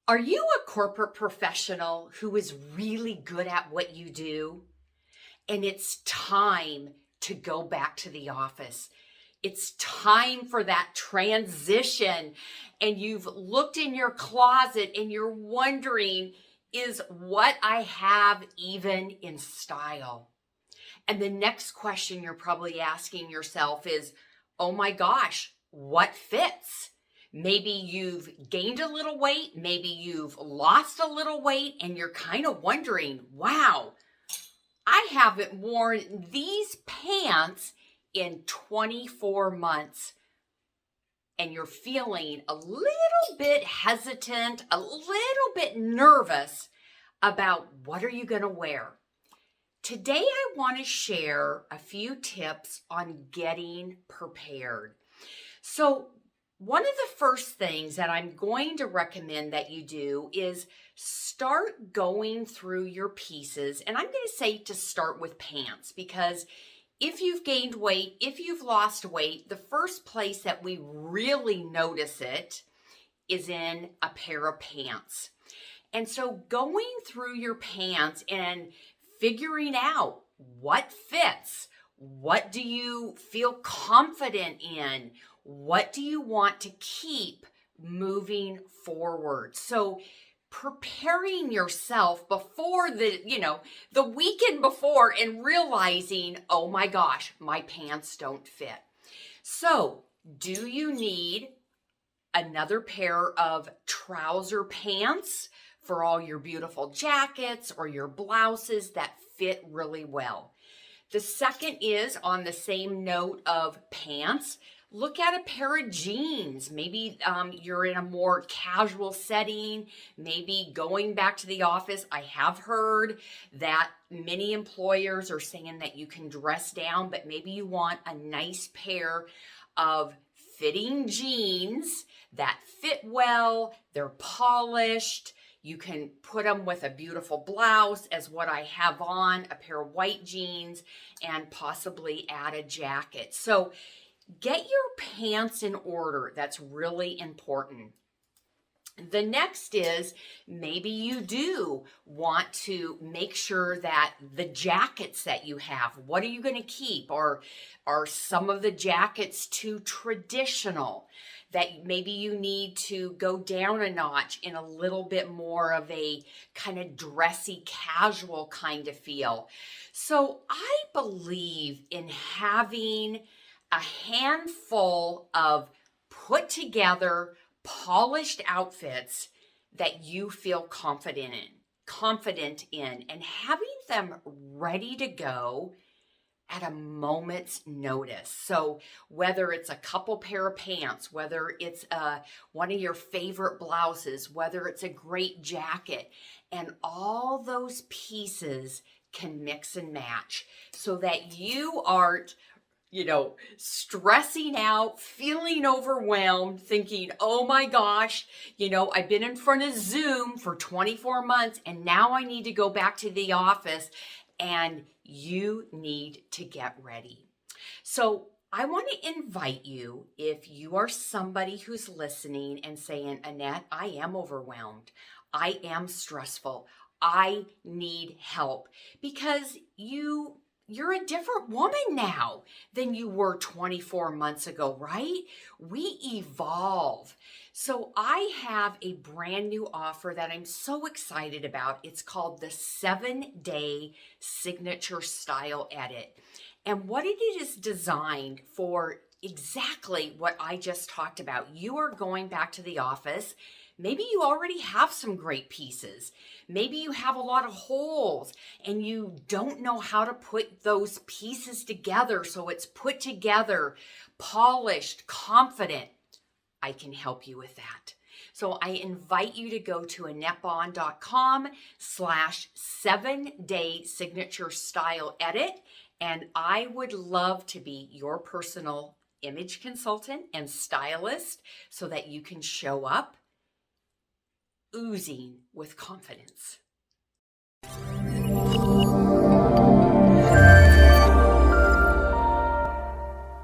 Are you a corporate professional who is really good at what you do? And it's time to go back to the office. It's time for that transition. And you've looked in your closet and you're wondering, is what I have even in style? And the next question you're probably asking yourself is, oh my gosh, what fits? Maybe you've gained a little weight, maybe you've lost a little weight, and you're kind of wondering, wow, I haven't worn these pants in 24 months. And you're feeling a little bit hesitant, a little bit nervous about what are you going to wear. Today, I want to share a few tips on getting prepared. So, one of the first things that I'm going to recommend that you do is start going through your pieces. And I'm going to say to start with pants, because if you've gained weight, if you've lost weight, the first place that we really notice it is in a pair of pants. And so going through your pants and figuring out what fits, what do you feel confident in, what do you want to keep moving forward? So preparing yourself before the weekend before and realizing, oh my gosh, my pants don't fit. So do you need another pair of trouser pants for all your beautiful jackets or your blouses that fit really well? The second is on the same note of pants. Look at a pair of jeans. Maybe you're in a more casual setting, maybe going back to the office. I have heard that many employers are saying that you can dress down, but maybe you want a nice pair of fitting jeans that fit well, they're polished. You can put them with a beautiful blouse as what I have on, a pair of white jeans, and possibly add a jacket. So get your pants in order. That's really important. The next is maybe you do want to make sure that the jackets that you have, what are you going to keep? Or are some of the jackets too traditional that maybe you need to go down a notch in a little bit more of a kind of dressy, casual kind of feel? So I believe in having a handful of put together, polished outfits that you feel confident in, and having them ready to go at a moment's notice. So whether it's a couple pair of pants, whether it's one of your favorite blouses, whether it's a great jacket, and all those pieces can mix and match so that you aren't stressing out, feeling overwhelmed, thinking, oh my gosh, I've been in front of Zoom for 24 months and now I need to go back to the office, and you need to get ready. So I want to invite you, if you are somebody who's listening and saying, Annette, I am overwhelmed. I am stressful. I need help, because you're a different woman now than you were 24 months ago, right? We evolve. So I have a brand new offer that I'm so excited about. It's called the 7-Day Signature Style Edit. And what it is designed for exactly what I just talked about. You are going back to the office. Maybe you already have some great pieces. Maybe you have a lot of holes and you don't know how to put those pieces together so it's put together, polished, confident. I can help you with that. So I invite you to go to AnnetteBond.com/7-Day Signature Style Edit, and I would love to be your personal image consultant and stylist so that you can show up oozing with confidence.